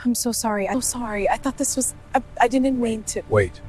I'm so sorry. I'm so sorry. I thought this was. I didn't mean to. Wait.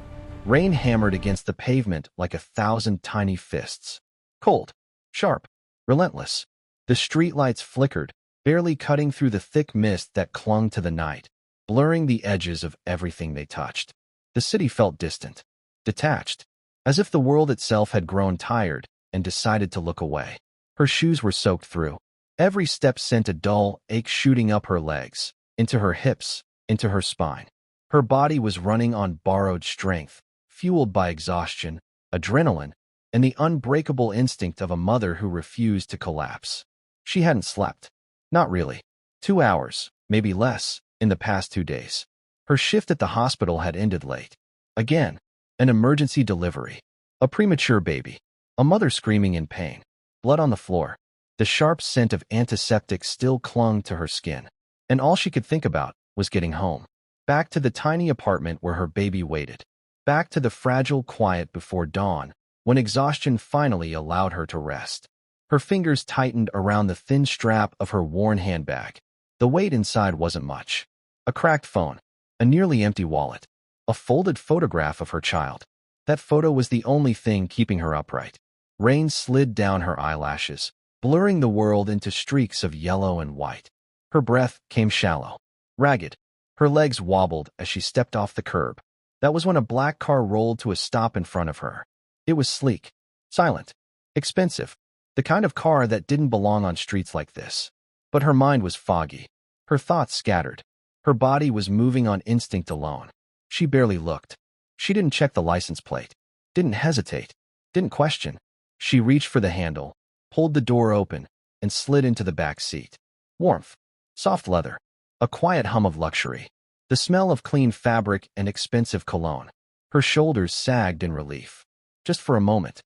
Rain hammered against the pavement like 1,000 tiny fists. Cold, sharp, relentless. The streetlights flickered, barely cutting through the thick mist that clung to the night, blurring the edges of everything they touched. The city felt distant, detached, as if the world itself had grown tired and decided to look away. Her shoes were soaked through. Every step sent a dull ache shooting up her legs, into her hips, into her spine. Her body was running on borrowed strength, fueled by exhaustion, adrenaline, and the unbreakable instinct of a mother who refused to collapse. She hadn't slept. Not really. 2 hours, maybe less, in the past 2 days. Her shift at the hospital had ended late. Again, an emergency delivery. A premature baby. A mother screaming in pain. Blood on the floor. The sharp scent of antiseptic still clung to her skin. And all she could think about was getting home. Back to the tiny apartment where her baby waited. Back to the fragile quiet before dawn, when exhaustion finally allowed her to rest. Her fingers tightened around the thin strap of her worn handbag. The weight inside wasn't much. A cracked phone. A nearly empty wallet. A folded photograph of her child. That photo was the only thing keeping her upright. Rain slid down her eyelashes, blurring the world into streaks of yellow and white. Her breath came shallow, ragged. Her legs wobbled as she stepped off the curb. That was when a black car rolled to a stop in front of her. It was sleek, silent, expensive, the kind of car that didn't belong on streets like this. But her mind was foggy, her thoughts scattered. Her body was moving on instinct alone. She barely looked. She didn't check the license plate, didn't hesitate, didn't question. She reached for the handle, pulled the door open, and slid into the back seat. Warmth, soft leather, a quiet hum of luxury, the smell of clean fabric and expensive cologne. Her shoulders sagged in relief. Just for a moment.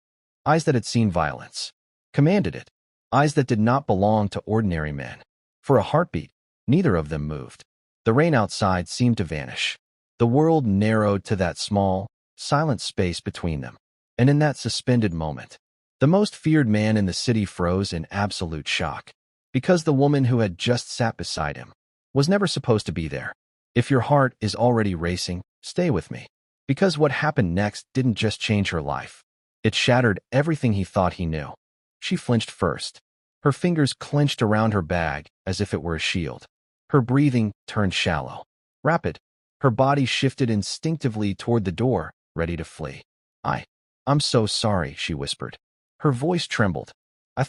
Eyes that had seen violence. Commanded it. Eyes that did not belong to ordinary men. For a heartbeat, neither of them moved. The rain outside seemed to vanish. The world narrowed to that small, silent space between them. And in that suspended moment, the most feared man in the city froze in absolute shock. Because the woman who had just sat beside him was never supposed to be there. If your heart is already racing, stay with me. Because what happened next didn't just change her life. It shattered everything he thought he knew. She flinched first. Her fingers clenched around her bag as if it were a shield. Her breathing turned shallow, rapid. Her body shifted instinctively toward the door, ready to flee. I'm so sorry, she whispered. Her voice trembled. I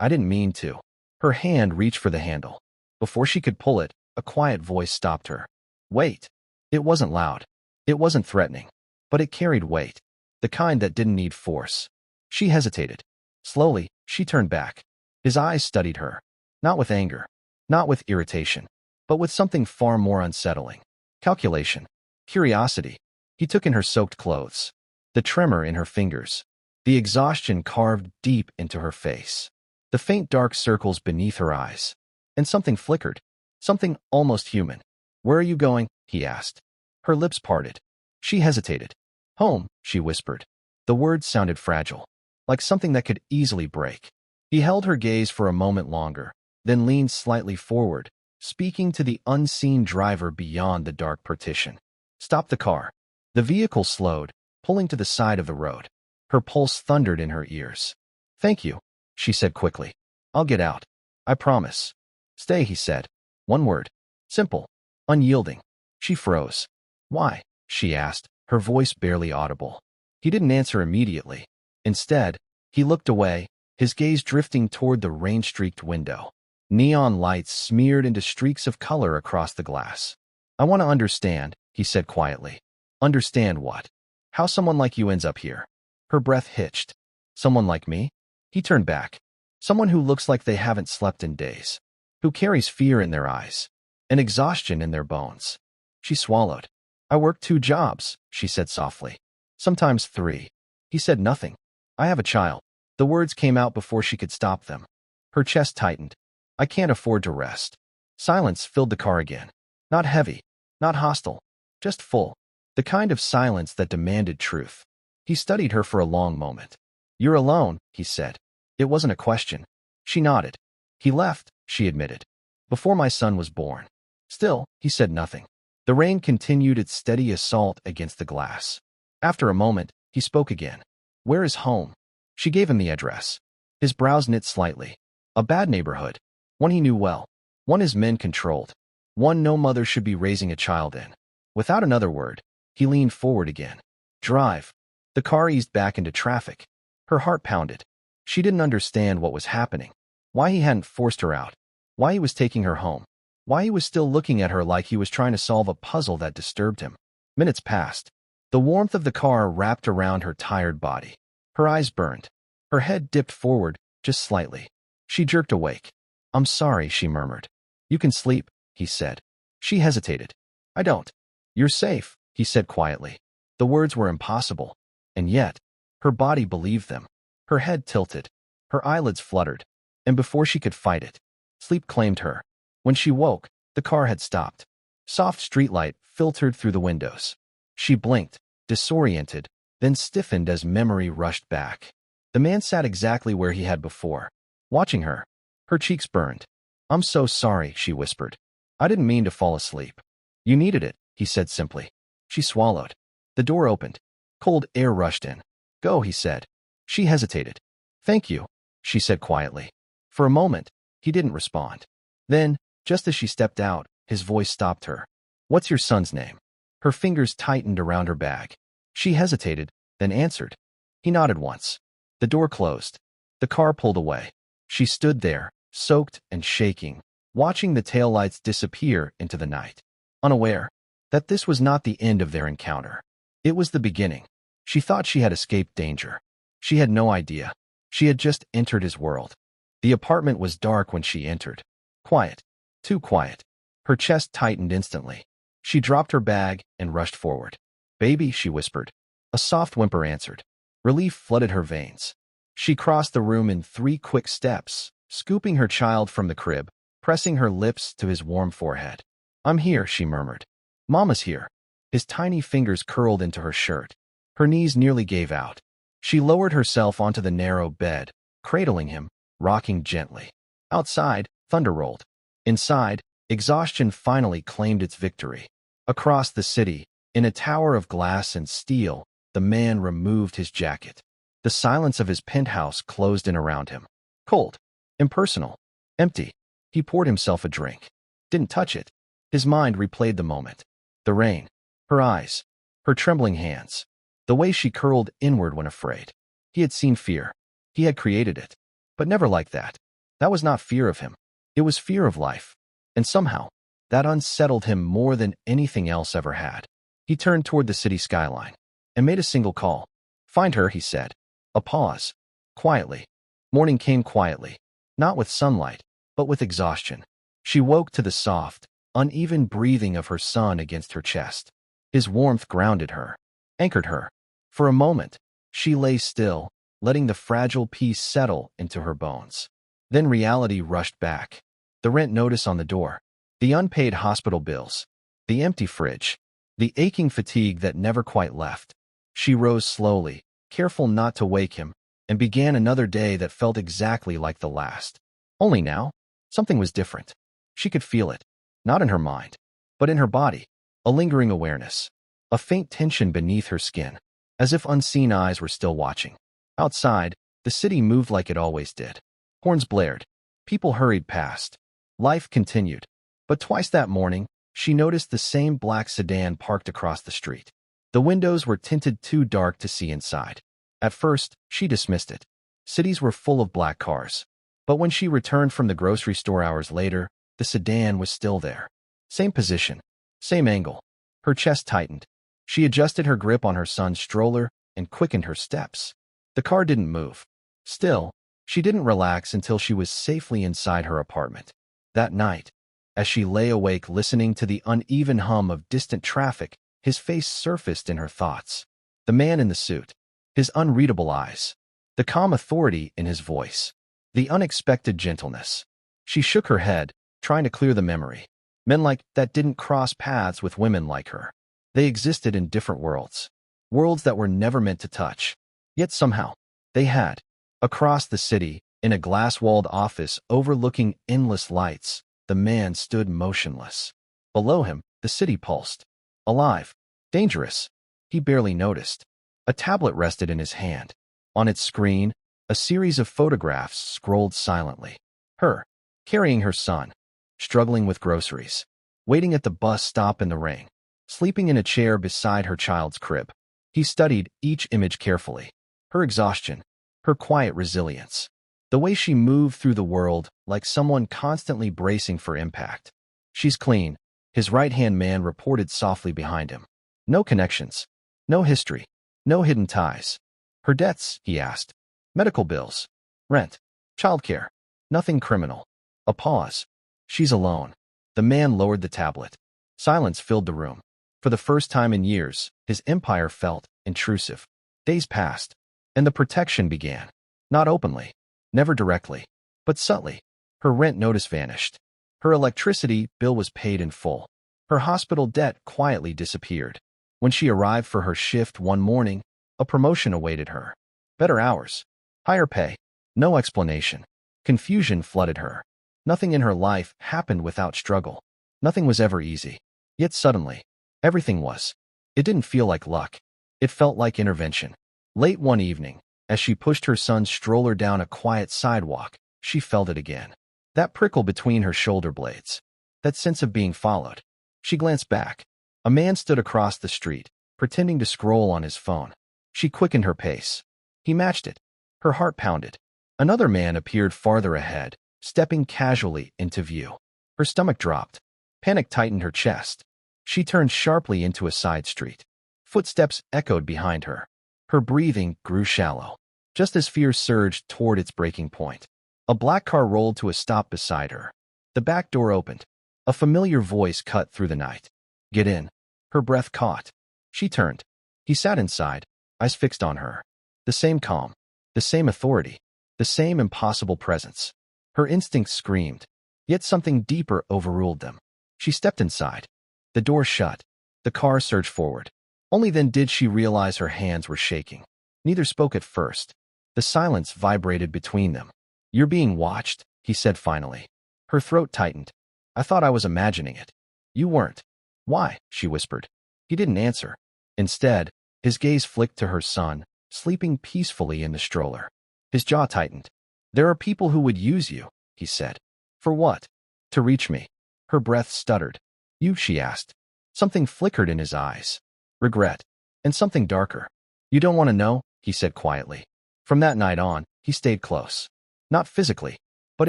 didn't mean to. Her hand reached for the handle. Before she could pull it, a quiet voice stopped her. Wait. It wasn't loud. It wasn't threatening. But it carried weight. The kind that didn't need force. She hesitated. Slowly, she turned back. His eyes studied her. Not with anger. Not with irritation. But with something far more unsettling. Calculation. Curiosity. He took in her soaked clothes. The tremor in her fingers. The exhaustion carved deep into her face. The faint dark circles beneath her eyes. And something flickered. Something almost human. Where are you going? He asked. Her lips parted. She hesitated. Home, she whispered. The words sounded fragile, like something that could easily break. He held her gaze for a moment longer, then leaned slightly forward, speaking to the unseen driver beyond the dark partition. Stop the car. The vehicle slowed, pulling to the side of the road. Her pulse thundered in her ears. Thank you, she said quickly. I'll get out. I promise. Stay, he said. One word. Simple. Unyielding. She froze. Why? She asked, her voice barely audible. He didn't answer immediately. Instead, he looked away, his gaze drifting toward the rain-streaked window. Neon lights smeared into streaks of color across the glass. I want to understand, he said quietly. Understand what? How someone like you ends up here. Her breath hitched. Someone like me? He turned back. Someone who looks like they haven't slept in days. Who carries fear in their eyes. And exhaustion in their bones. She swallowed. I work 2 jobs, she said softly. Sometimes 3. He said nothing. I have a child. The words came out before she could stop them. Her chest tightened. I can't afford to rest. Silence filled the car again. Not heavy. Not hostile. Just full. The kind of silence that demanded truth. He studied her for a long moment. You're alone, he said. It wasn't a question. She nodded. He left, she admitted. Before my son was born. Still, he said nothing. The rain continued its steady assault against the glass. After a moment, he spoke again. Where is home? She gave him the address. His brows knit slightly. A bad neighborhood. One he knew well. One his men controlled. One no mother should be raising a child in. Without another word, he leaned forward again. Drive. The car eased back into traffic. Her heart pounded. She didn't understand what was happening. Why he hadn't forced her out. Why he was taking her home. Why he was still looking at her like he was trying to solve a puzzle that disturbed him. Minutes passed. The warmth of the car wrapped around her tired body. Her eyes burned. Her head dipped forward, just slightly. She jerked awake. I'm sorry, she murmured. You can sleep, he said. She hesitated. I don't. You're safe, he said quietly. The words were impossible. And yet, her body believed them. Her head tilted. Her eyelids fluttered. And before she could fight it, sleep claimed her. When she woke, the car had stopped. Soft streetlight filtered through the windows. She blinked, disoriented, then stiffened as memory rushed back. The man sat exactly where he had before, watching her. Her cheeks burned. I'm so sorry, she whispered. I didn't mean to fall asleep. You needed it, he said simply. She swallowed. The door opened. Cold air rushed in. Go, he said. She hesitated. Thank you, she said quietly. For a moment, he didn't respond. Then, just as she stepped out, his voice stopped her. What's your son's name? Her fingers tightened around her bag. She hesitated, then answered. He nodded once. The door closed. The car pulled away. She stood there, soaked and shaking, watching the taillights disappear into the night, unaware that this was not the end of their encounter. It was the beginning. She thought she had escaped danger. She had no idea. She had just entered his world. The apartment was dark when she entered. Quiet. Too quiet. Her chest tightened instantly. She dropped her bag and rushed forward. Baby, she whispered. A soft whimper answered. Relief flooded her veins. She crossed the room in 3 quick steps, scooping her child from the crib, pressing her lips to his warm forehead. I'm here, she murmured. Mama's here. His tiny fingers curled into her shirt. Her knees nearly gave out. She lowered herself onto the narrow bed, cradling him, rocking gently. Outside, thunder rolled. Inside, exhaustion finally claimed its victory. Across the city, in a tower of glass and steel, the man removed his jacket. The silence of his penthouse closed in around him. Cold. Impersonal. Empty. He poured himself a drink. Didn't touch it. His mind replayed the moment. The rain. Her eyes. Her trembling hands. The way she curled inward when afraid. He had seen fear. He had created it. But never like that. That was not fear of him. It was fear of life. And somehow, that unsettled him more than anything else ever had. He turned toward the city skyline and made a single call. Find her, he said. A pause. Quietly. Morning came quietly, not with sunlight, but with exhaustion. She woke to the soft, uneven breathing of her son against her chest. His warmth grounded her, anchored her. For a moment, she lay still, letting the fragile peace settle into her bones. Then reality rushed back. The rent notice on the door, the unpaid hospital bills, the empty fridge, the aching fatigue that never quite left. She rose slowly, careful not to wake him, and began another day that felt exactly like the last. Only now, something was different. She could feel it, not in her mind, but in her body, a lingering awareness, a faint tension beneath her skin, as if unseen eyes were still watching. Outside, the city moved like it always did. Horns blared. People hurried past. Life continued. But twice that morning, she noticed the same black sedan parked across the street. The windows were tinted too dark to see inside. At first, she dismissed it. Cities were full of black cars. But when she returned from the grocery store hours later, the sedan was still there. Same position. Same angle. Her chest tightened. She adjusted her grip on her son's stroller and quickened her steps. The car didn't move. Still, she didn't relax until she was safely inside her apartment. That night, as she lay awake listening to the uneven hum of distant traffic, his face surfaced in her thoughts. The man in the suit. His unreadable eyes. The calm authority in his voice. The unexpected gentleness. She shook her head, trying to clear the memory. Men like that didn't cross paths with women like her. They existed in different worlds. Worlds that were never meant to touch. Yet somehow, they had. Across the city, in a glass-walled office overlooking endless lights, the man stood motionless. Below him, the city pulsed. Alive. Dangerous. He barely noticed. A tablet rested in his hand. On its screen, a series of photographs scrolled silently. Her, carrying her son, struggling with groceries, waiting at the bus stop in the rain, sleeping in a chair beside her child's crib. He studied each image carefully. Her exhaustion, her quiet resilience, the way she moved through the world like someone constantly bracing for impact. She's clean, his right-hand man reported softly behind him. No connections, no history, no hidden ties. Her debts, he asked. Medical bills, rent, childcare, nothing criminal. A pause. She's alone. The man lowered the tablet. Silence filled the room. For the first time in years, his empire felt intrusive. Days passed, and the protection began. Not openly, never directly, but subtly. Her rent notice vanished. Her electricity bill was paid in full. Her hospital debt quietly disappeared. When she arrived for her shift one morning, a promotion awaited her. Better hours, higher pay, no explanation. Confusion flooded her. Nothing in her life happened without struggle. Nothing was ever easy. Yet suddenly, everything was. It didn't feel like luck. It felt like intervention. Late one evening, as she pushed her son's stroller down a quiet sidewalk, she felt it again. That prickle between her shoulder blades. That sense of being followed. She glanced back. A man stood across the street, pretending to scroll on his phone. She quickened her pace. He matched it. Her heart pounded. Another man appeared farther ahead, stepping casually into view. Her stomach dropped. Panic tightened her chest. She turned sharply into a side street. Footsteps echoed behind her. Her breathing grew shallow, just as fear surged toward its breaking point. A black car rolled to a stop beside her. The back door opened. A familiar voice cut through the night. Get in. Her breath caught. She turned. He sat inside, eyes fixed on her. The same calm, the same authority, the same impossible presence. Her instincts screamed, yet something deeper overruled them. She stepped inside. The door shut. The car surged forward. Only then did she realize her hands were shaking. Neither spoke at first. The silence vibrated between them. You're being watched, he said finally. Her throat tightened. I thought I was imagining it. You weren't. Why? She whispered. He didn't answer. Instead, his gaze flicked to her son, sleeping peacefully in the stroller. His jaw tightened. There are people who would use you, he said. For what? To reach me. Her breath stuttered. You, she asked. Something flickered in his eyes. Regret. And something darker. You don't want to know, he said quietly. From that night on, he stayed close. Not physically, but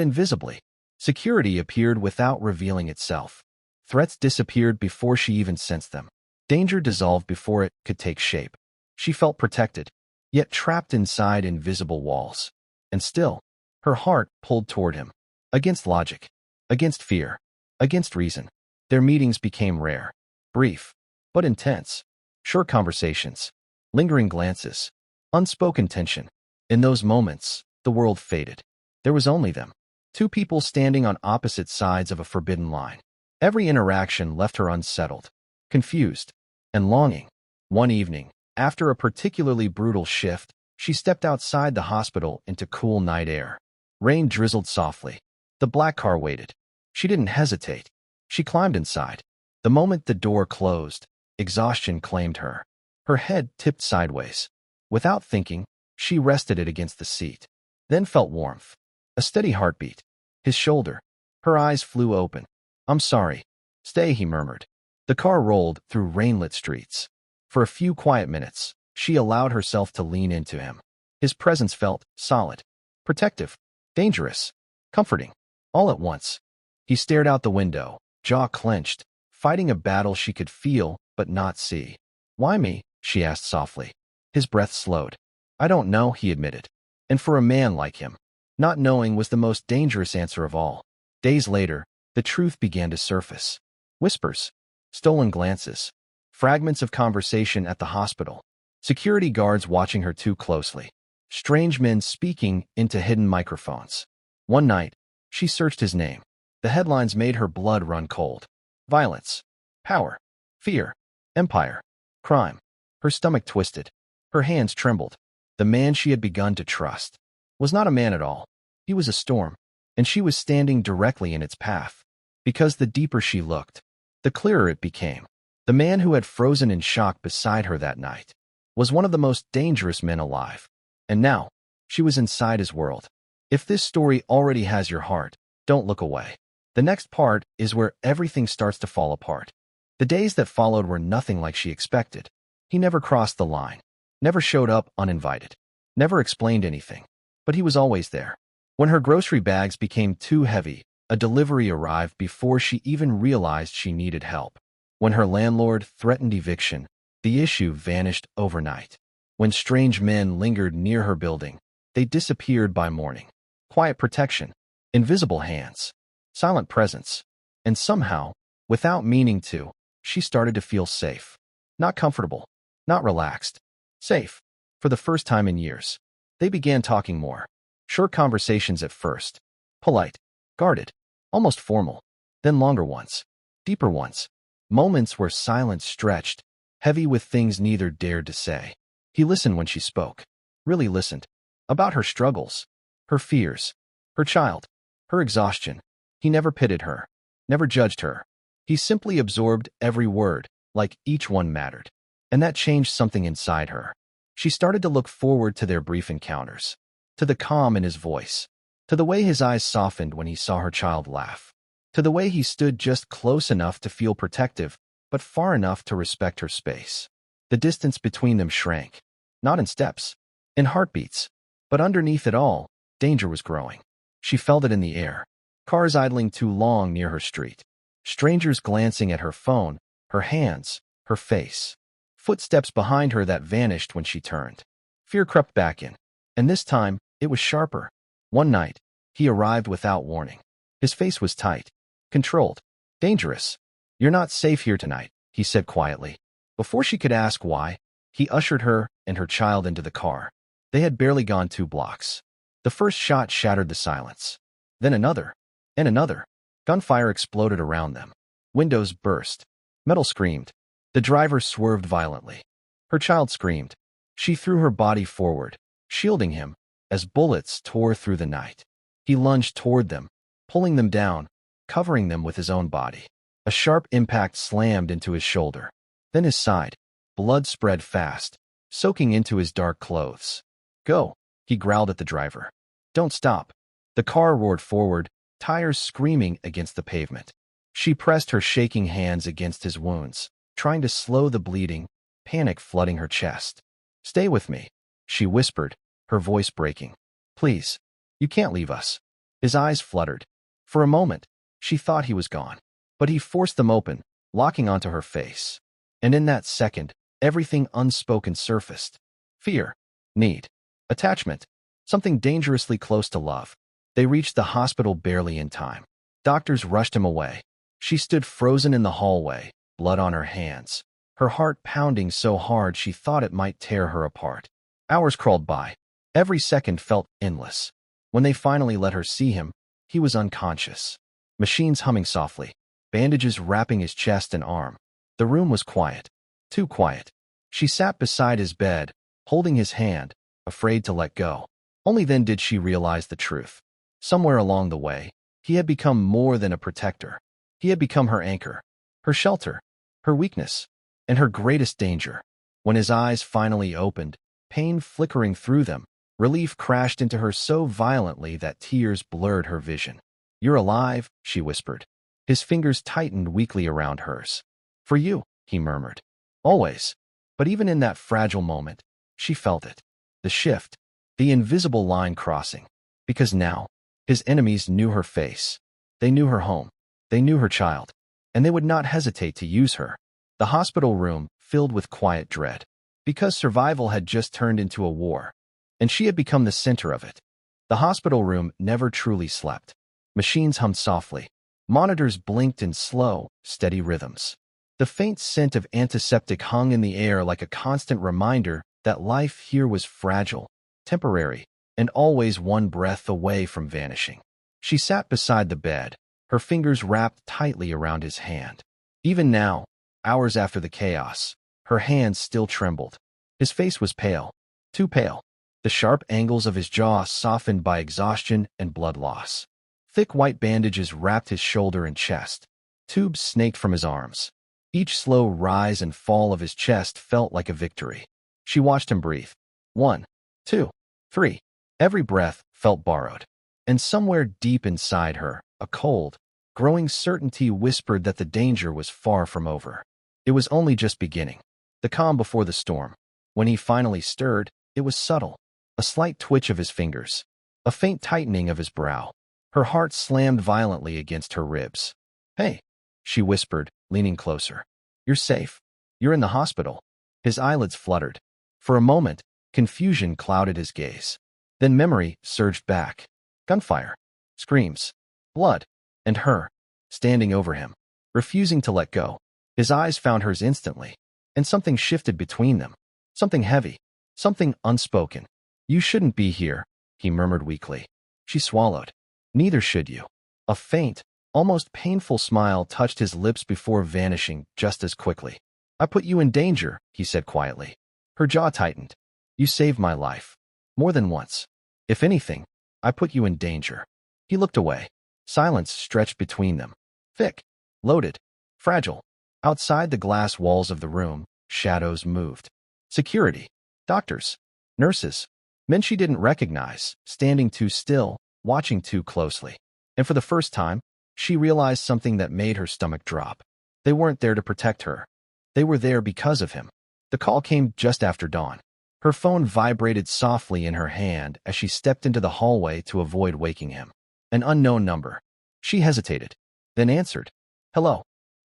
invisibly. Security appeared without revealing itself. Threats disappeared before she even sensed them. Danger dissolved before it could take shape. She felt protected, yet trapped inside invisible walls. And still, her heart pulled toward him. Against logic, against fear, against reason. Their meetings became rare, brief, but intense. Short conversations, lingering glances, unspoken tension. In those moments, the world faded. There was only them. Two people standing on opposite sides of a forbidden line. Every interaction left her unsettled, confused, and longing. One evening, after a particularly brutal shift, she stepped outside the hospital into cool night air. Rain drizzled softly. The black car waited. She didn't hesitate. She climbed inside. The moment the door closed, exhaustion claimed her. Her head tipped sideways. Without thinking, she rested it against the seat. Then felt warmth. A steady heartbeat. His shoulder. Her eyes flew open. I'm sorry. Stay, he murmured. The car rolled through rain-lit streets. For a few quiet minutes, she allowed herself to lean into him. His presence felt solid, protective, dangerous, comforting, all at once. He stared out the window, jaw clenched, fighting a battle she could feel but not see. Why me? She asked softly. His breath slowed. I don't know, he admitted. And for a man like him, not knowing was the most dangerous answer of all. Days later, the truth began to surface. Whispers, stolen glances, fragments of conversation at the hospital, security guards watching her too closely, strange men speaking into hidden microphones. One night, she searched his name. The headlines made her blood run cold. Violence, power, fear, empire, crime. Her stomach twisted. Her hands trembled. The man she had begun to trust was not a man at all. He was a storm, and she was standing directly in its path. Because the deeper she looked, the clearer it became. The man who had frozen in shock beside her that night was one of the most dangerous men alive. And now, she was inside his world. If this story already has your heart, don't look away. The next part is where everything starts to fall apart. The days that followed were nothing like she expected. He never crossed the line, never showed up uninvited, never explained anything, but he was always there. When her grocery bags became too heavy, a delivery arrived before she even realized she needed help. When her landlord threatened eviction, the issue vanished overnight. When strange men lingered near her building, they disappeared by morning. Quiet protection, invisible hands, silent presence, and somehow, without meaning to, she started to feel safe. Not comfortable, not relaxed. Safe. For the first time in years. They began talking more. Short conversations at first. Polite, guarded, almost formal. Then longer ones. Deeper ones. Moments where silence stretched, heavy with things neither dared to say. He listened when she spoke. Really listened. About her struggles. Her fears. Her child. Her exhaustion. He never pitted her. Never judged her. He simply absorbed every word, like each one mattered. And that changed something inside her. She started to look forward to their brief encounters. To the calm in his voice. To the way his eyes softened when he saw her child laugh. To the way he stood just close enough to feel protective, but far enough to respect her space. The distance between them shrank. Not in steps. In heartbeats. But underneath it all, danger was growing. She felt it in the air. Cars idling too long near her street. Strangers glancing at her phone, her hands, her face. Footsteps behind her that vanished when she turned. Fear crept back in. And this time, it was sharper. One night, he arrived without warning. His face was tight, controlled, dangerous. "You're not safe here tonight," he said quietly. Before she could ask why, he ushered her and her child into the car. They had barely gone 2 blocks. The first shot shattered the silence. Then another, and another. Gunfire exploded around them. Windows burst. Metal screamed. The driver swerved violently. Her child screamed. She threw her body forward, shielding him, as bullets tore through the night. He lunged toward them, pulling them down, covering them with his own body. A sharp impact slammed into his shoulder. Then his side. Blood spread fast, soaking into his dark clothes. "Go," he growled at the driver. "Don't stop." The car roared forward, tires screaming against the pavement. She pressed her shaking hands against his wounds, trying to slow the bleeding, panic flooding her chest. "Stay with me," she whispered, her voice breaking. "Please, you can't leave us." His eyes fluttered. For a moment, she thought he was gone. But he forced them open, locking onto her face. And in that second, everything unspoken surfaced. Fear, need, attachment, something dangerously close to love. They reached the hospital barely in time. Doctors rushed him away. She stood frozen in the hallway, blood on her hands, her heart pounding so hard she thought it might tear her apart. Hours crawled by. Every second felt endless. When they finally let her see him, he was unconscious. Machines humming softly, bandages wrapping his chest and arm. The room was quiet. Too quiet. She sat beside his bed, holding his hand, afraid to let go. Only then did she realize the truth. Somewhere along the way, he had become more than a protector. He had become her anchor, her shelter, her weakness, and her greatest danger. When his eyes finally opened, pain flickering through them, relief crashed into her so violently that tears blurred her vision. "You're alive," she whispered. His fingers tightened weakly around hers. "For you," he murmured. "Always." But even in that fragile moment, she felt it. The shift, the invisible line crossing. Because now, his enemies knew her face. They knew her home. They knew her child. And they would not hesitate to use her. The hospital room filled with quiet dread. Because survival had just turned into a war. And she had become the center of it. The hospital room never truly slept. Machines hummed softly. Monitors blinked in slow, steady rhythms. The faint scent of antiseptic hung in the air like a constant reminder that life here was fragile, temporary, and always one breath away from vanishing. She sat beside the bed, her fingers wrapped tightly around his hand. Even now, hours after the chaos, her hands still trembled. His face was pale, too pale. The sharp angles of his jaw softened by exhaustion and blood loss. Thick white bandages wrapped his shoulder and chest. Tubes snaked from his arms. Each slow rise and fall of his chest felt like a victory. She watched him breathe. 1, 2, 3. Every breath felt borrowed. And somewhere deep inside her, a cold, growing certainty whispered that the danger was far from over. It was only just beginning. The calm before the storm. When he finally stirred, it was subtle. A slight twitch of his fingers. A faint tightening of his brow. Her heart slammed violently against her ribs. "Hey," she whispered, leaning closer. "You're safe. You're in the hospital." His eyelids fluttered. For a moment, confusion clouded his gaze. Then memory surged back. Gunfire. Screams. Blood. And her, standing over him, refusing to let go. His eyes found hers instantly, and something shifted between them. Something heavy. Something unspoken. "You shouldn't be here," he murmured weakly. She swallowed. "Neither should you." A faint, almost painful smile touched his lips before vanishing just as quickly. "I put you in danger," he said quietly. Her jaw tightened. "You saved my life. More than once. If anything, I put you in danger." He looked away. Silence stretched between them. Thick, loaded, fragile. Outside the glass walls of the room, shadows moved. Security. Doctors. Nurses. Men she didn't recognize, standing too still, watching too closely. And for the first time, she realized something that made her stomach drop. They weren't there to protect her. They were there because of him. The call came just after dawn. Her phone vibrated softly in her hand as she stepped into the hallway to avoid waking him. An unknown number. She hesitated, then answered. "Hello."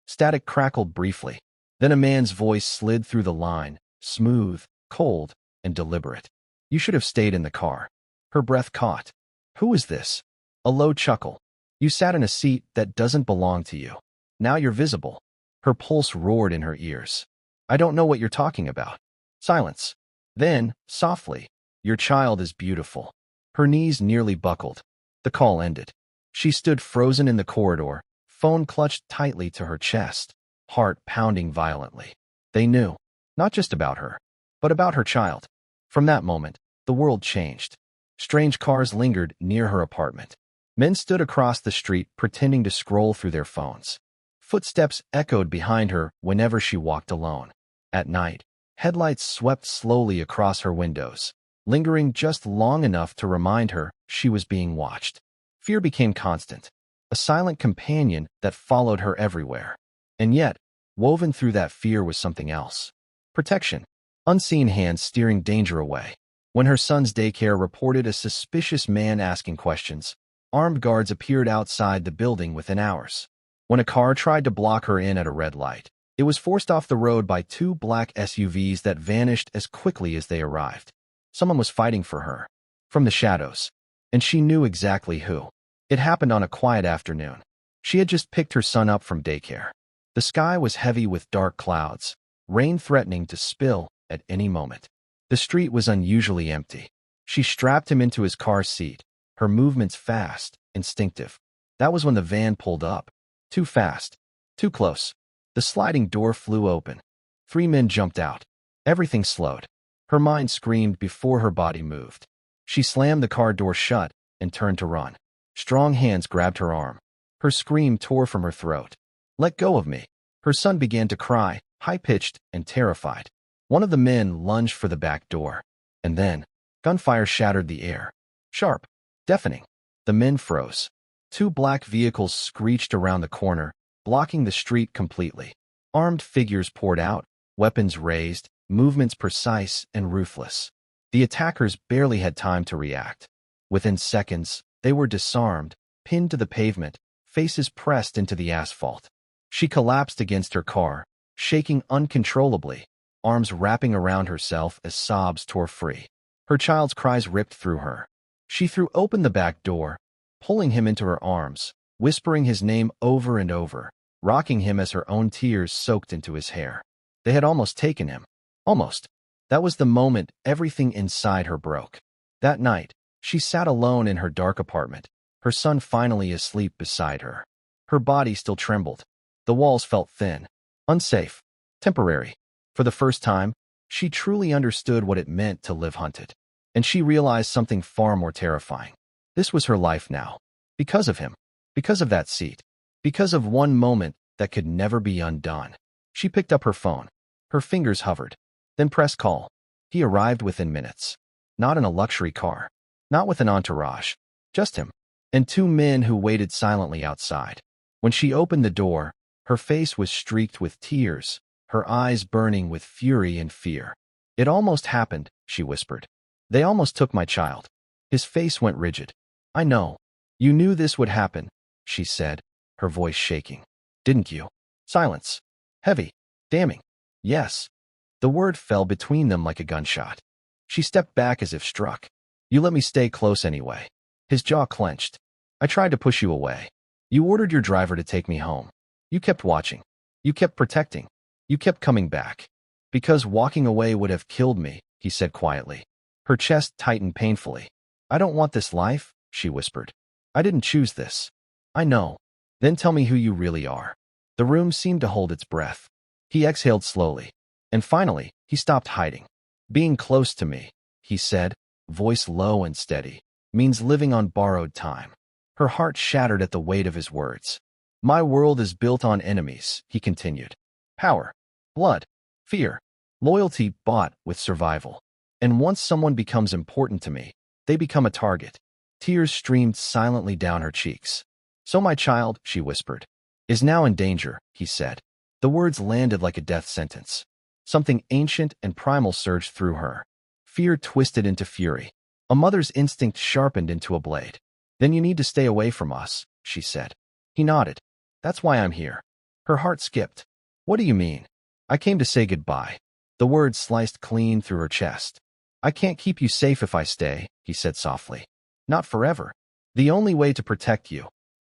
Static crackled briefly. Then a man's voice slid through the line, smooth, cold, and deliberate. "You should have stayed in the car." Her breath caught. "Who is this?" A low chuckle. "You sat in a seat that doesn't belong to you. Now you're visible." Her pulse roared in her ears. "I don't know what you're talking about." Silence. Then, softly, "Your child is beautiful." Her knees nearly buckled. The call ended. She stood frozen in the corridor, phone clutched tightly to her chest, heart pounding violently. They knew, not just about her, but about her child. From that moment, the world changed. Strange cars lingered near her apartment. Men stood across the street pretending to scroll through their phones. Footsteps echoed behind her whenever she walked alone. At night, headlights swept slowly across her windows, lingering just long enough to remind her she was being watched. Fear became constant, a silent companion that followed her everywhere. And yet, woven through that fear was something else. Protection. Unseen hands steering danger away. When her son's daycare reported a suspicious man asking questions, armed guards appeared outside the building within hours. When a car tried to block her in at a red light, it was forced off the road by 2 black SUVs that vanished as quickly as they arrived. Someone was fighting for her. From the shadows. And she knew exactly who. It happened on a quiet afternoon. She had just picked her son up from daycare. The sky was heavy with dark clouds, rain threatening to spill at any moment. The street was unusually empty. She strapped him into his car seat, her movements fast, instinctive. That was when the van pulled up. Too fast. Too close. The sliding door flew open. 3 men jumped out. Everything slowed. Her mind screamed before her body moved. She slammed the car door shut and turned to run. Strong hands grabbed her arm. Her scream tore from her throat. "Let go of me." Her son began to cry, high-pitched and terrified. One of the men lunged for the back door. And then, gunfire shattered the air. Sharp. Deafening. The men froze. 2 black vehicles screeched around the corner, blocking the street completely. Armed figures poured out, weapons raised, movements precise and ruthless. The attackers barely had time to react. Within seconds, they were disarmed, pinned to the pavement, faces pressed into the asphalt. She collapsed against her car, shaking uncontrollably, arms wrapping around herself as sobs tore free. Her child's cries ripped through her. She threw open the back door, pulling him into her arms, whispering his name over and over, rocking him as her own tears soaked into his hair. They had almost taken him. Almost. That was the moment everything inside her broke. That night, she sat alone in her dark apartment, her son finally asleep beside her. Her body still trembled. The walls felt thin, unsafe, temporary. For the first time, she truly understood what it meant to live hunted. And she realized something far more terrifying. This was her life now. Because of him. Because of that seat. Because of one moment that could never be undone. She picked up her phone. Her fingers hovered. Then pressed call. He arrived within minutes. Not in a luxury car. Not with an entourage. Just him. And two men who waited silently outside. When she opened the door, her face was streaked with tears, her eyes burning with fury and fear. It almost happened, she whispered. They almost took my child. His face went rigid. I know. You knew this would happen, she said, her voice shaking. Didn't you? Silence. Heavy. Damning. Yes. The word fell between them like a gunshot. She stepped back as if struck. You let me stay close anyway. His jaw clenched. I tried to push you away. You ordered your driver to take me home. You kept watching. You kept protecting. You kept coming back. Because walking away would have killed me, he said quietly. Her chest tightened painfully. I don't want this life, she whispered. I didn't choose this. I know. Then tell me who you really are. The room seemed to hold its breath. He exhaled slowly. And finally, he stopped hiding. Being close to me, he said, voice low and steady, means living on borrowed time. Her heart shattered at the weight of his words. My world is built on enemies, he continued. Power, blood, fear, loyalty bought with survival. And once someone becomes important to me, they become a target. Tears streamed silently down her cheeks. So my child, she whispered, is now in danger, he said. The words landed like a death sentence. Something ancient and primal surged through her. Fear twisted into fury. A mother's instinct sharpened into a blade. Then you need to stay away from us, she said. He nodded. That's why I'm here. Her heart skipped. What do you mean? I came to say goodbye. The words sliced clean through her chest. I can't keep you safe if I stay, he said softly. Not forever. The only way to protect you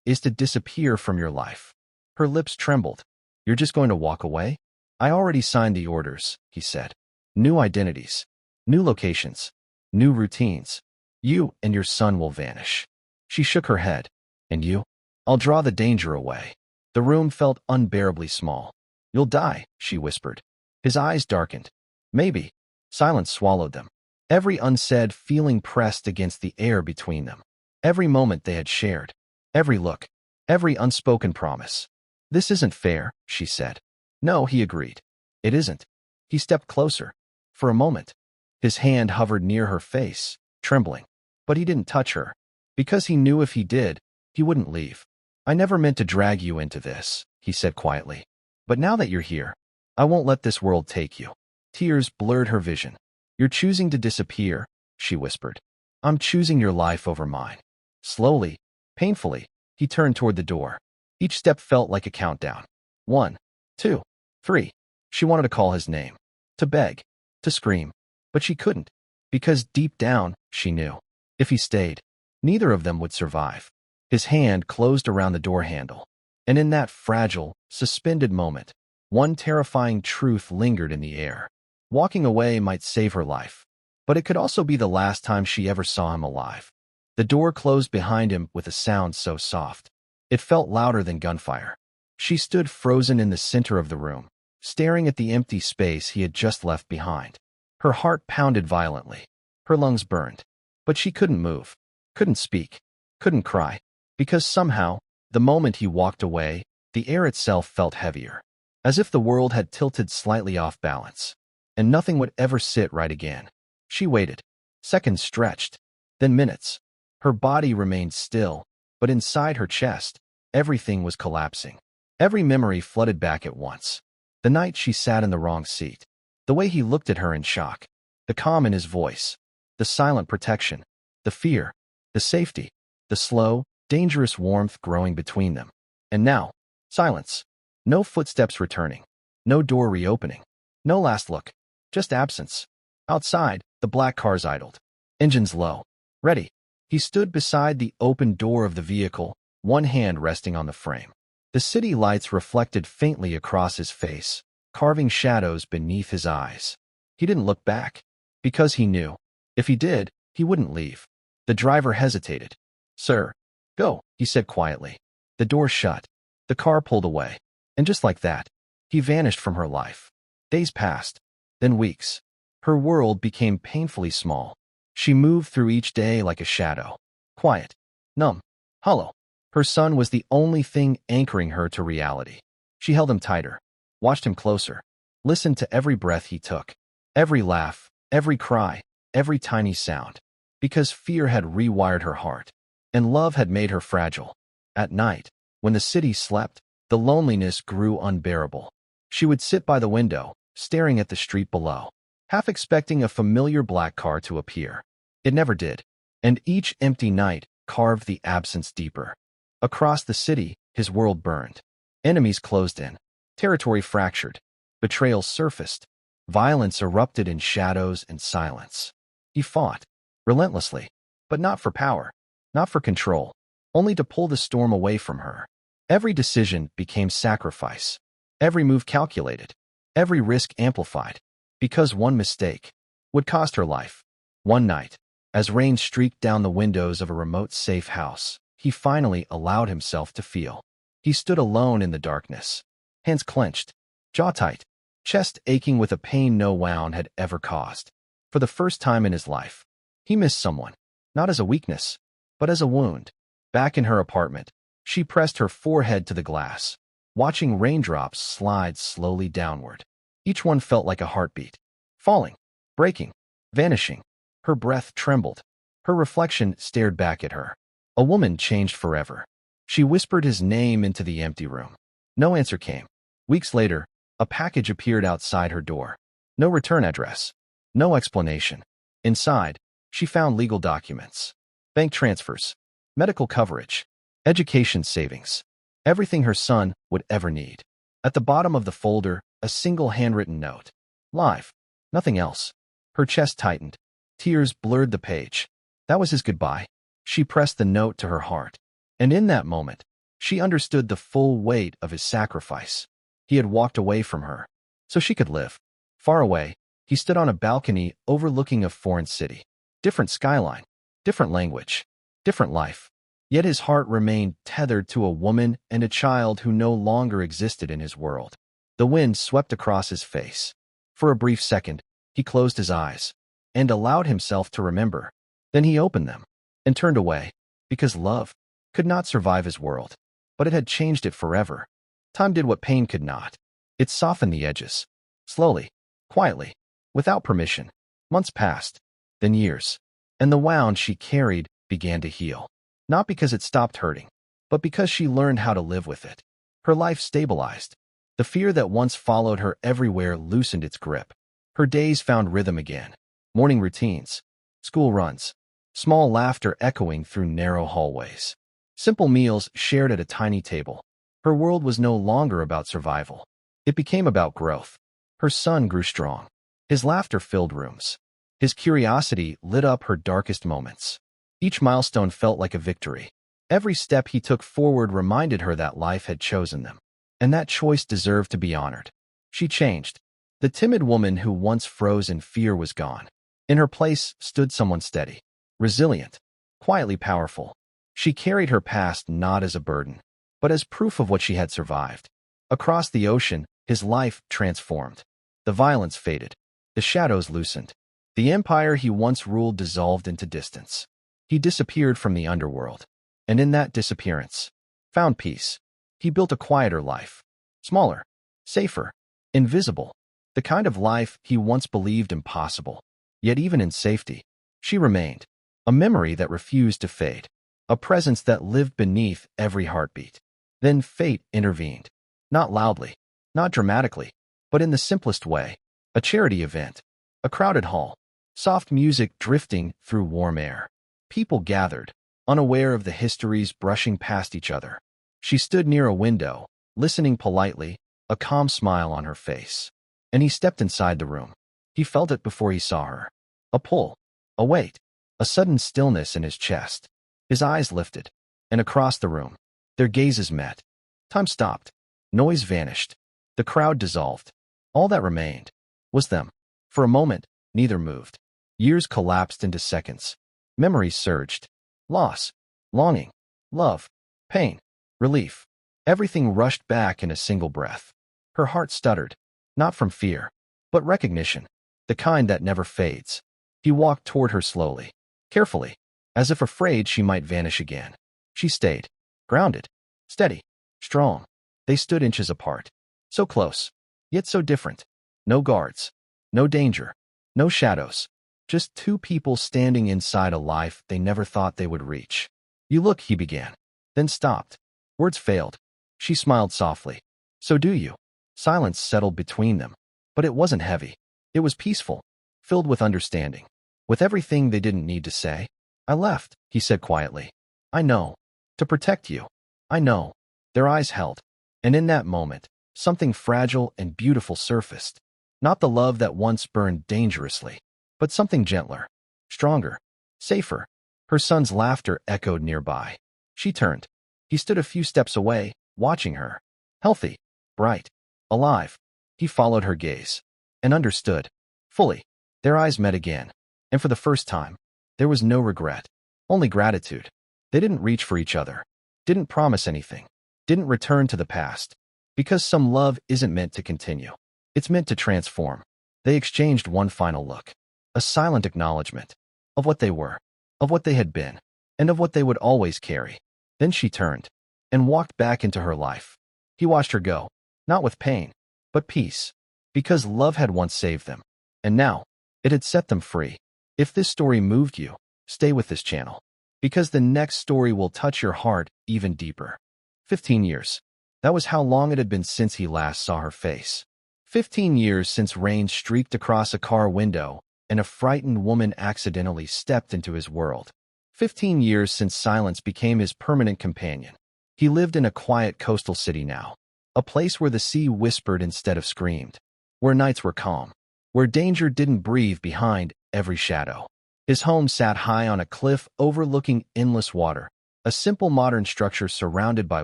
is to disappear from your life. Her lips trembled. You're just going to walk away? I already signed the orders, he said. New identities, new locations, new routines. You and your son will vanish. She shook her head. And you? I'll draw the danger away. The room felt unbearably small. You'll die, she whispered. His eyes darkened. Maybe. Silence swallowed them. Every unsaid feeling pressed against the air between them. Every moment they had shared. Every look. Every unspoken promise. This isn't fair, she said. No, he agreed. It isn't. He stepped closer. For a moment. His hand hovered near her face, trembling. But he didn't touch her. Because he knew if he did, he wouldn't leave. I never meant to drag you into this, he said quietly. But now that you're here, I won't let this world take you. Tears blurred her vision. You're choosing to disappear, she whispered. I'm choosing your life over mine. Slowly, painfully, he turned toward the door. Each step felt like a countdown. 1, 2, 3. She wanted to call his name, to beg, to scream. But she couldn't, because deep down, she knew. If he stayed, neither of them would survive. His hand closed around the door handle. And in that fragile, suspended moment, one terrifying truth lingered in the air. Walking away might save her life, but it could also be the last time she ever saw him alive. The door closed behind him with a sound so soft. It felt louder than gunfire. She stood frozen in the center of the room, staring at the empty space he had just left behind. Her heart pounded violently. Her lungs burned. But she couldn't move, couldn't speak, couldn't cry, because somehow, the moment he walked away, the air itself felt heavier, as if the world had tilted slightly off balance, and nothing would ever sit right again. She waited. Seconds stretched, then minutes. Her body remained still, but inside her chest, everything was collapsing. Every memory flooded back at once. The night she sat in the wrong seat. The way he looked at her in shock. The calm in his voice. The silent protection. The fear. The safety. The slow, dangerous warmth growing between them. And now, silence. No footsteps returning. No door reopening. No last look. Just absence. Outside, the black cars idled. Engines low. Ready. He stood beside the open door of the vehicle, one hand resting on the frame. The city lights reflected faintly across his face, carving shadows beneath his eyes. He didn't look back, because he knew. If he did, he wouldn't leave. The driver hesitated. Sir, go, he said quietly. The door shut. The car pulled away. And just like that, he vanished from her life. Days passed, then weeks. Her world became painfully small. She moved through each day like a shadow. Quiet, numb, hollow. Her son was the only thing anchoring her to reality. She held him tighter, watched him closer, listened to every breath he took, every laugh, every cry, every tiny sound, because fear had rewired her heart, and love had made her fragile. At night, when the city slept, the loneliness grew unbearable. She would sit by the window, staring at the street below, half expecting a familiar black car to appear. It never did, and each empty night carved the absence deeper. Across the city, his world burned. Enemies closed in. Territory fractured. Betrayal surfaced. Violence erupted in shadows and silence. He fought, relentlessly, but not for power, not for control, only to pull the storm away from her. Every decision became sacrifice. Every move calculated. Every risk amplified. Because one mistake would cost her life. One night, as rain streaked down the windows of a remote safe house, he finally allowed himself to feel. He stood alone in the darkness, hands clenched, jaw tight, chest aching with a pain no wound had ever caused. For the first time in his life, he missed someone, not as a weakness, but as a wound. Back in her apartment, she pressed her forehead to the glass, watching raindrops slide slowly downward. Each one felt like a heartbeat, falling, breaking, vanishing. Her breath trembled. Her reflection stared back at her. A woman changed forever. She whispered his name into the empty room. No answer came. Weeks later, a package appeared outside her door. No return address. No explanation. Inside, she found legal documents, bank transfers, medical coverage, education savings, everything her son would ever need. At the bottom of the folder, a single handwritten note. Live. Nothing else. Her chest tightened. Tears blurred the page. That was his goodbye. She pressed the note to her heart. And in that moment, she understood the full weight of his sacrifice. He had walked away from her, so she could live. Far away, he stood on a balcony overlooking a foreign city. Different skyline, different language, different life. Yet his heart remained tethered to a woman and a child who no longer existed in his world. The wind swept across his face. For a brief second, he closed his eyes and allowed himself to remember. Then he opened them and turned away, because love could not survive his world, but it had changed it forever. Time did what pain could not. It softened the edges. Slowly, quietly, without permission. Months passed, then years, and the wound she carried began to heal. Not because it stopped hurting, but because she learned how to live with it. Her life stabilized. The fear that once followed her everywhere loosened its grip. Her days found rhythm again. Morning routines, school runs, small laughter echoing through narrow hallways. Simple meals shared at a tiny table. Her world was no longer about survival. It became about growth. Her son grew strong. His laughter filled rooms. His curiosity lit up her darkest moments. Each milestone felt like a victory. Every step he took forward reminded her that life had chosen them, and that choice deserved to be honored. She changed. The timid woman who once froze in fear was gone. In her place stood someone steady, resilient, quietly powerful. She carried her past not as a burden, but as proof of what she had survived. Across the ocean, his life transformed. The violence faded. The shadows loosened. The empire he once ruled dissolved into distance. He disappeared from the underworld, and in that disappearance, found peace. He built a quieter life, smaller, safer, invisible, the kind of life he once believed impossible. Yet even in safety, she remained, a memory that refused to fade, a presence that lived beneath every heartbeat. Then fate intervened, not loudly, not dramatically, but in the simplest way. A charity event, a crowded hall, soft music drifting through warm air. People gathered, unaware of the histories brushing past each other. She stood near a window, listening politely, a calm smile on her face. And he stepped inside the room. He felt it before he saw her. A pull, a weight, a sudden stillness in his chest. His eyes lifted, and across the room, their gazes met. Time stopped. Noise vanished. The crowd dissolved. All that remained was them. For a moment, neither moved. Years collapsed into seconds. Memories surged. Loss, longing, love, pain, relief. Everything rushed back in a single breath. Her heart stuttered, not from fear, but recognition, the kind that never fades. He walked toward her slowly, carefully, as if afraid she might vanish again. She stayed, grounded, steady, strong. They stood inches apart. So close, yet so different. No guards. No danger. No shadows. Just two people standing inside a life they never thought they would reach. "You look," he began, then stopped. Words failed. She smiled softly. "So do you." Silence settled between them, but it wasn't heavy. It was peaceful, filled with understanding, with everything they didn't need to say. "I left," he said quietly. "I know. To protect you. I know." Their eyes held, and in that moment, something fragile and beautiful surfaced. Not the love that once burned dangerously, but something gentler, stronger, safer. Her son's laughter echoed nearby. She turned. He stood a few steps away, watching her. Healthy, bright, alive. He followed her gaze and understood fully. Their eyes met again, and for the first time, there was no regret, only gratitude. They didn't reach for each other, didn't promise anything, didn't return to the past, because some love isn't meant to continue. It's meant to transform. They exchanged one final look, a silent acknowledgement of what they were, of what they had been, and of what they would always carry. Then she turned and walked back into her life. He watched her go, not with pain, but peace, because love had once saved them, and now it had set them free. If this story moved you, stay with this channel, because the next story will touch your heart even deeper. 15 years. That was how long it had been since he last saw her face. 15 years since rain streaked across a car window and a frightened woman accidentally stepped into his world. 15 years since silence became his permanent companion. He lived in a quiet coastal city now, a place where the sea whispered instead of screamed, where nights were calm, where danger didn't breathe behind every shadow. His home sat high on a cliff overlooking endless water, a simple modern structure surrounded by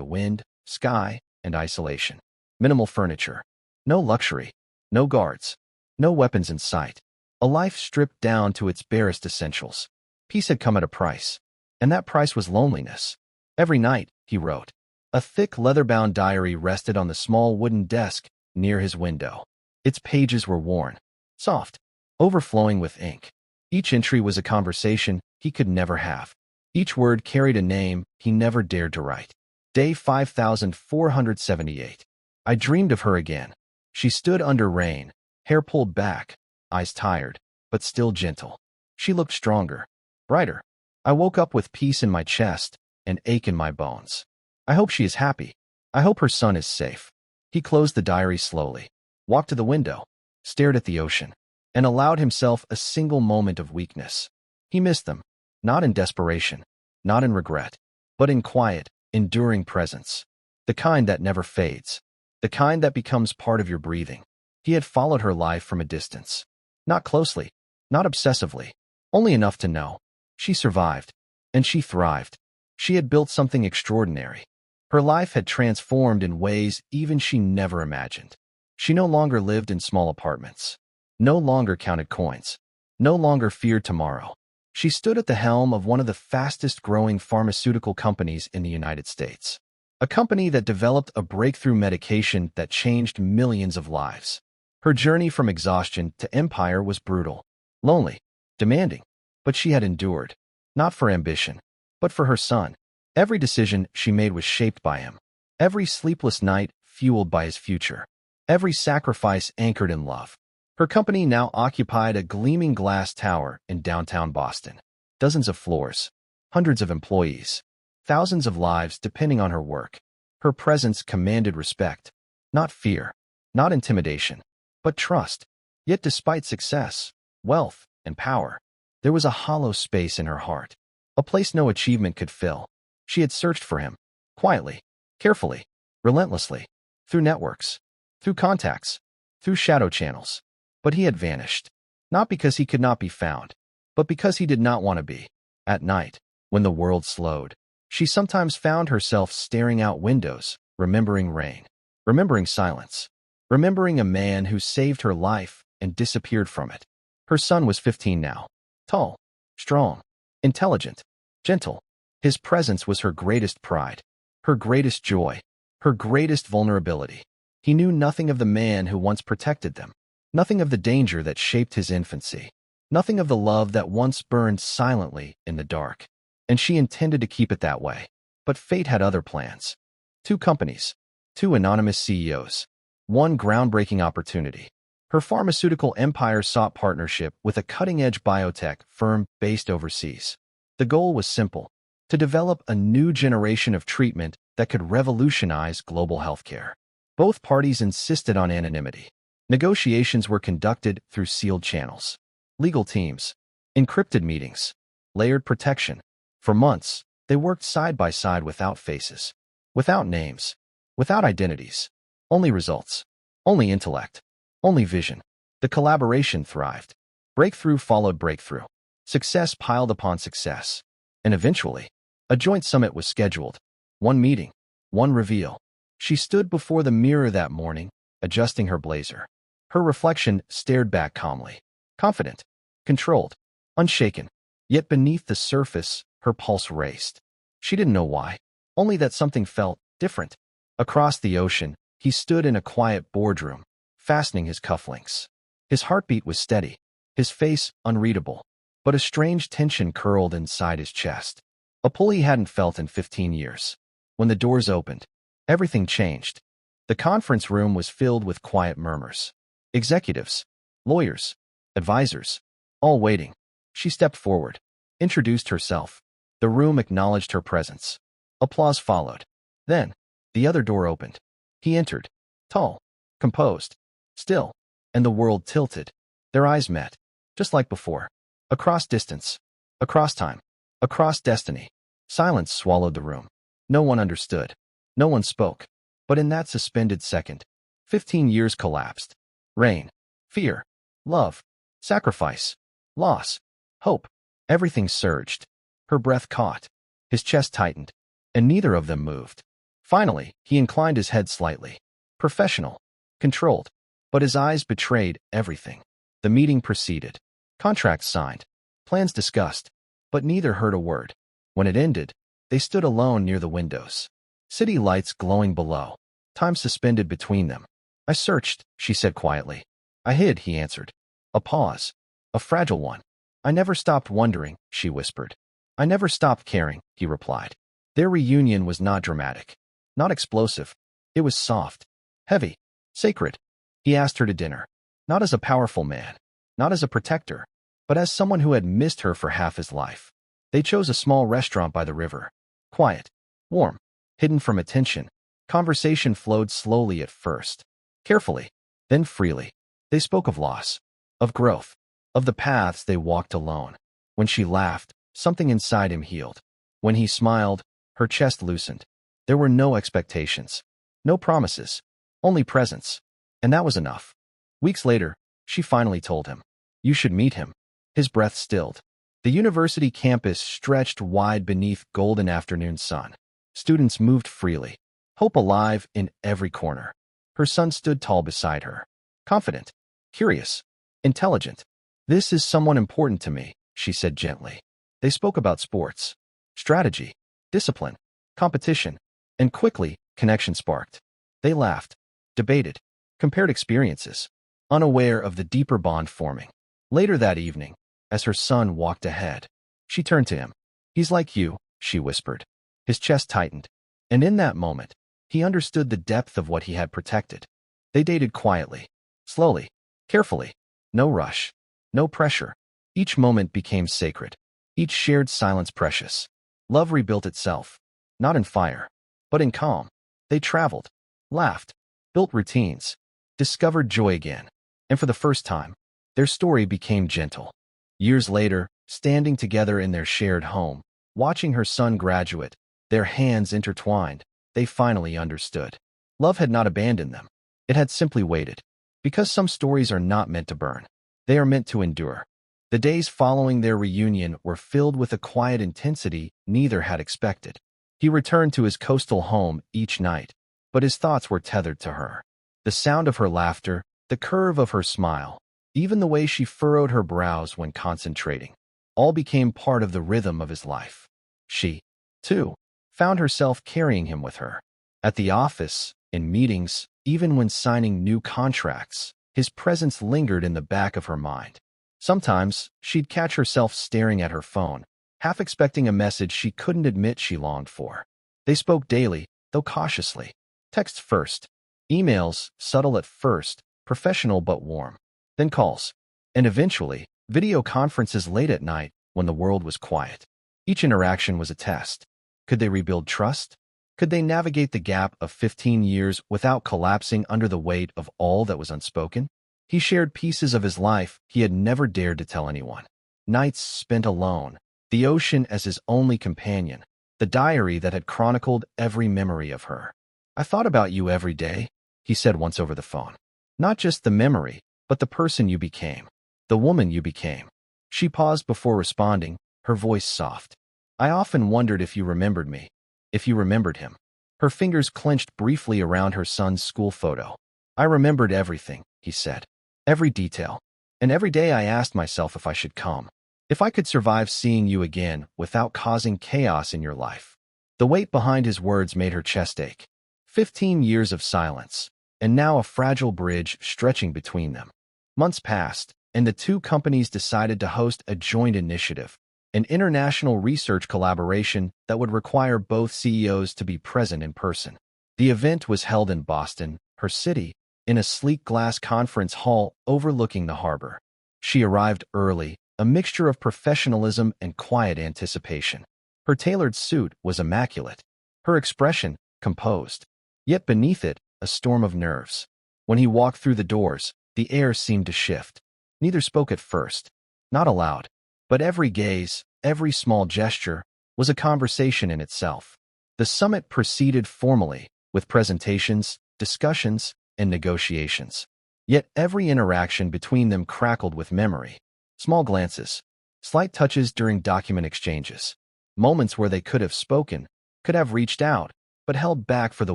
wind, sky, and isolation. Minimal furniture. No luxury, no guards, no weapons in sight. A life stripped down to its barest essentials. Peace had come at a price, and that price was loneliness. Every night, he wrote. A thick leather-bound diary rested on the small wooden desk near his window. Its pages were worn, soft, overflowing with ink. Each entry was a conversation he could never have. Each word carried a name he never dared to write. Day 5478. I dreamed of her again. She stood under rain, hair pulled back, eyes tired, but still gentle. She looked stronger, brighter. I woke up with peace in my chest, an ache in my bones. I hope she is happy. I hope her son is safe. He closed the diary slowly, walked to the window, stared at the ocean, and allowed himself a single moment of weakness. He missed them, not in desperation, not in regret, but in quiet, enduring presence. The kind that never fades. The kind that becomes part of your breathing. He had followed her life from a distance. Not closely, not obsessively, only enough to know. She survived, and she thrived. She had built something extraordinary. Her life had transformed in ways even she never imagined. She no longer lived in small apartments, no longer counted coins, no longer feared tomorrow. She stood at the helm of one of the fastest-growing pharmaceutical companies in the United States. A company that developed a breakthrough medication that changed millions of lives. Her journey from exhaustion to empire was brutal, lonely, demanding, but she had endured, not for ambition, but for her son. Every decision she made was shaped by him. Every sleepless night fueled by his future. Every sacrifice anchored in love. Her company now occupied a gleaming glass tower in downtown Boston. Dozens of floors, hundreds of employees, thousands of lives depending on her work. Her presence commanded respect, not fear, not intimidation, but trust. Yet despite success, wealth, and power, there was a hollow space in her heart, a place no achievement could fill. She had searched for him, quietly, carefully, relentlessly, through networks, through contacts, through shadow channels. But he had vanished, not because he could not be found, but because he did not want to be. At night, when the world slowed, she sometimes found herself staring out windows, remembering rain, remembering silence, remembering a man who saved her life and disappeared from it. Her son was 15 now, tall, strong, intelligent, gentle. His presence was her greatest pride, her greatest joy, her greatest vulnerability. He knew nothing of the man who once protected them, nothing of the danger that shaped his infancy, nothing of the love that once burned silently in the dark. And she intended to keep it that way. But fate had other plans. Two companies, 2 anonymous CEOs. 1 groundbreaking opportunity. Her pharmaceutical empire sought partnership with a cutting-edge biotech firm based overseas. The goal was simple: to develop a new generation of treatment that could revolutionize global healthcare. Both parties insisted on anonymity. Negotiations were conducted through sealed channels. Legal teams, encrypted meetings, layered protection. For months, they worked side by side without faces, without names, without identities. Only results, only intellect, only vision. The collaboration thrived. Breakthrough followed breakthrough. Success piled upon success. And eventually, a joint summit was scheduled. 1 meeting, 1 reveal. She stood before the mirror that morning, adjusting her blazer. Her reflection stared back calmly, confident, controlled, unshaken. Yet beneath the surface, her pulse raced. She didn't know why, only that something felt different. Across the ocean, he stood in a quiet boardroom, fastening his cufflinks. His heartbeat was steady, his face unreadable, but a strange tension curled inside his chest, a pull he hadn't felt in 15 years. When the doors opened, everything changed. The conference room was filled with quiet murmurs. Executives, lawyers, advisors, all waiting. She stepped forward, introduced herself. The room acknowledged her presence. Applause followed. Then, the other door opened. He entered, tall, composed, still, and the world tilted. Their eyes met, just like before. Across distance, across time, across destiny. Silence swallowed the room. No one understood. No one spoke. But in that suspended second, 15 years collapsed. Rain, fear, love, sacrifice, loss, hope. Everything surged. Her breath caught. His chest tightened, and neither of them moved. Finally, he inclined his head slightly. Professional, controlled, but his eyes betrayed everything. The meeting proceeded. Contracts signed, plans discussed, but neither heard a word. When it ended, they stood alone near the windows. City lights glowing below, time suspended between them. I searched, she said quietly. I hid, he answered. A pause, a fragile one. I never stopped wondering, she whispered. I never stopped caring, he replied. Their reunion was not dramatic, not explosive. It was soft, heavy, sacred. He asked her to dinner, not as a powerful man, not as a protector, but as someone who had missed her for half his life. They chose a small restaurant by the river. Quiet, warm, hidden from attention. Conversation flowed slowly at first, carefully, then freely. They spoke of loss, of growth, of the paths they walked alone. When she laughed, something inside him healed. When he smiled, her chest loosened. There were no expectations, no promises, only presence. And that was enough. Weeks later, she finally told him. You should meet him. His breath stilled. The university campus stretched wide beneath golden afternoon sun. Students moved freely, hope alive in every corner. Her son stood tall beside her, confident, curious, intelligent. This is someone important to me, she said gently. They spoke about sports, strategy, discipline, competition, and quickly, connection sparked. They laughed, debated, compared experiences, unaware of the deeper bond forming. Later that evening, as her son walked ahead, she turned to him. He's like you, she whispered. His chest tightened, and in that moment, he understood the depth of what he had protected. They dated quietly, slowly, carefully, no rush, no pressure. Each moment became sacred, each shared silence precious. Love rebuilt itself, not in fire, but in calm. They traveled, laughed, built routines, discovered joy again, and for the first time, their story became gentle. Years later, standing together in their shared home, watching her son graduate, their hands intertwined, they finally understood. Love had not abandoned them. It had simply waited. Because some stories are not meant to burn. They are meant to endure. The days following their reunion were filled with a quiet intensity neither had expected. He returned to his coastal home each night, but his thoughts were tethered to her. The sound of her laughter, the curve of her smile, even the way she furrowed her brows when concentrating, all became part of the rhythm of his life. She, too, found herself carrying him with her. At the office, in meetings, even when signing new contracts, his presence lingered in the back of her mind. Sometimes, she'd catch herself staring at her phone, half expecting a message she couldn't admit she longed for. They spoke daily, though cautiously, Texts first. Emails, subtle at first, professional but warm. Then calls. And eventually, video conferences late at night when the world was quiet. Each interaction was a test. Could they rebuild trust? Could they navigate the gap of 15 years without collapsing under the weight of all that was unspoken? He shared pieces of his life he had never dared to tell anyone. Nights spent alone, the ocean as his only companion, the diary that had chronicled every memory of her. "I thought about you every day," he said once over the phone. "Not just the memory, but the person you became, the woman you became." She paused before responding, her voice soft. "I often wondered if you remembered me, if you remembered him." Her fingers clenched briefly around her son's school photo. "I remembered everything," he said. "Every detail. And every day I asked myself if I should come. If I could survive seeing you again without causing chaos in your life." The weight behind his words made her chest ache. 15 years of silence, and now a fragile bridge stretching between them. Months passed, and the two companies decided to host a joint initiative, an international research collaboration that would require both CEOs to be present in person. The event was held in Boston, her city, in a sleek glass conference hall overlooking the harbor. She arrived early, a mixture of professionalism and quiet anticipation. Her tailored suit was immaculate, her expression composed. Yet beneath it, a storm of nerves. When he walked through the doors, the air seemed to shift. Neither spoke at first, not aloud, but every gaze, every small gesture, was a conversation in itself. The summit proceeded formally, with presentations, discussions, and negotiations. Yet every interaction between them crackled with memory. Small glances, slight touches during document exchanges, moments where they could have spoken, could have reached out, but held back for the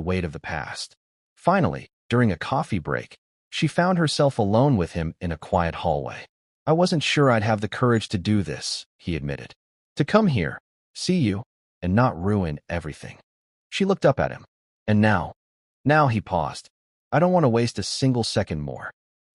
weight of the past. Finally, during a coffee break, she found herself alone with him in a quiet hallway. "I wasn't sure I'd have the courage to do this," he admitted. "To come here, see you, and not ruin everything." She looked up at him. "And now," he paused. "I don't want to waste a single second more."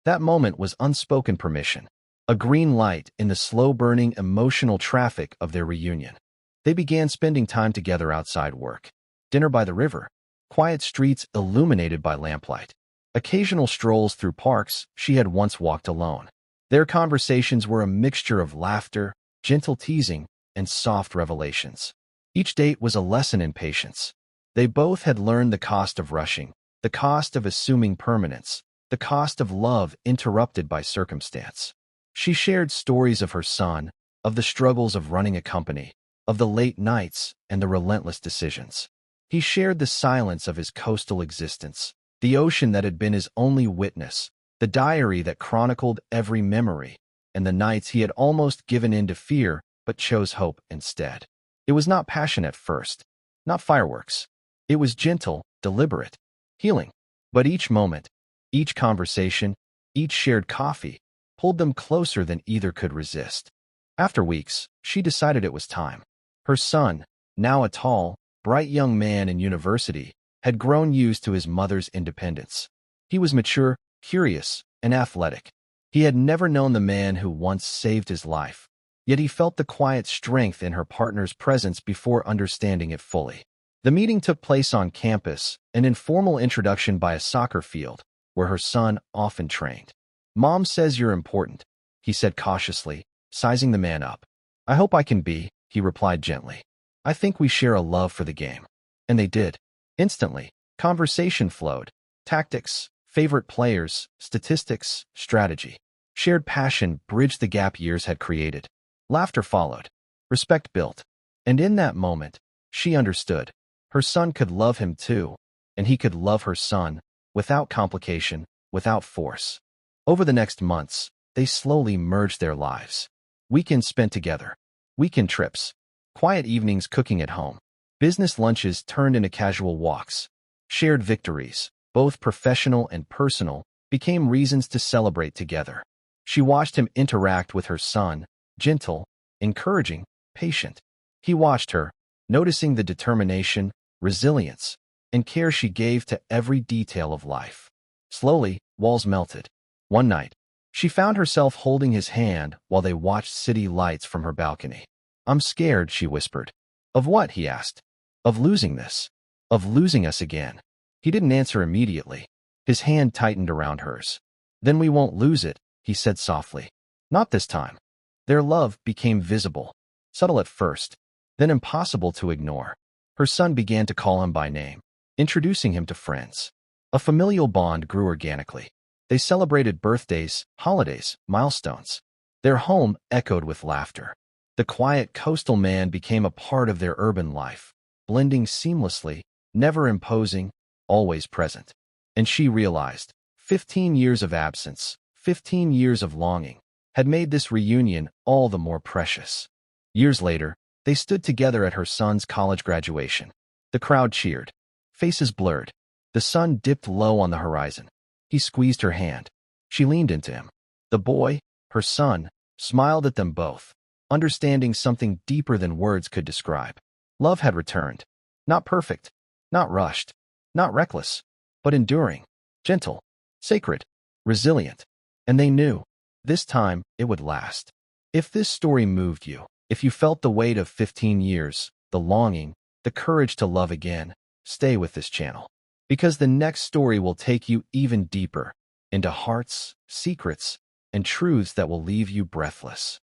That moment was unspoken permission, a green light in the slow-burning emotional traffic of their reunion. They began spending time together outside work. Dinner by the river, quiet streets illuminated by lamplight, occasional strolls through parks she had once walked alone. Their conversations were a mixture of laughter, gentle teasing, and soft revelations. Each date was a lesson in patience. They both had learned the cost of rushing, the cost of assuming permanence, the cost of love interrupted by circumstance. She shared stories of her son, of the struggles of running a company, of the late nights and the relentless decisions. He shared the silence of his coastal existence, the ocean that had been his only witness, the diary that chronicled every memory, and the nights he had almost given in to fear but chose hope instead. It was not passion at first, not fireworks. It was gentle, deliberate, healing. But each moment, each conversation, each shared coffee, pulled them closer than either could resist. After weeks, she decided it was time. Her son, now a tall, bright young man in university, had grown used to his mother's independence. He was mature, curious, and athletic. He had never known the man who once saved his life, yet he felt the quiet strength in her partner's presence before understanding it fully. The meeting took place on campus, an informal introduction by a soccer field, where her son often trained. "Mom says you're important," he said cautiously, sizing the man up. "I hope I can be," he replied gently. "I think we share a love for the game." And they did. Instantly, conversation flowed. Tactics, favorite players, statistics, strategy. Shared passion bridged the gap years had created. Laughter followed. Respect built. And in that moment, she understood. Her son could love him too, and he could love her son, without complication, without force. Over the next months, they slowly merged their lives. Weekends spent together. Weekend trips. Quiet evenings cooking at home. Business lunches turned into casual walks. Shared victories, both professional and personal, became reasons to celebrate together. She watched him interact with her son, gentle, encouraging, patient. He watched her, noticing the determination, resilience, and care she gave to every detail of life. Slowly, walls melted. One night, she found herself holding his hand while they watched city lights from her balcony. "I'm scared," she whispered. "Of what?" he asked. "Of losing this. Of losing us again." He didn't answer immediately. His hand tightened around hers. Then we won't lose it, he said softly. Not this time. Their love became visible, subtle at first, then impossible to ignore. Her son began to call him by name, introducing him to friends. A familial bond grew organically. They celebrated birthdays, holidays, milestones. Their home echoed with laughter. The quiet coastal man became a part of their urban life, blending seamlessly, never imposing, always present. And she realized, 15 years of absence, 15 years of longing, had made this reunion all the more precious. Years later, they stood together at her son's college graduation. The crowd cheered. Faces blurred. The sun dipped low on the horizon. He squeezed her hand. She leaned into him. The boy, her son, smiled at them both, understanding something deeper than words could describe. Love had returned. Not perfect, not rushed, not reckless, but enduring, gentle, sacred, resilient. And they knew, this time it would last. If this story moved you, if you felt the weight of 15 years, the longing, the courage to love again, stay with this channel. Because the next story will take you even deeper into hearts, secrets, and truths that will leave you breathless.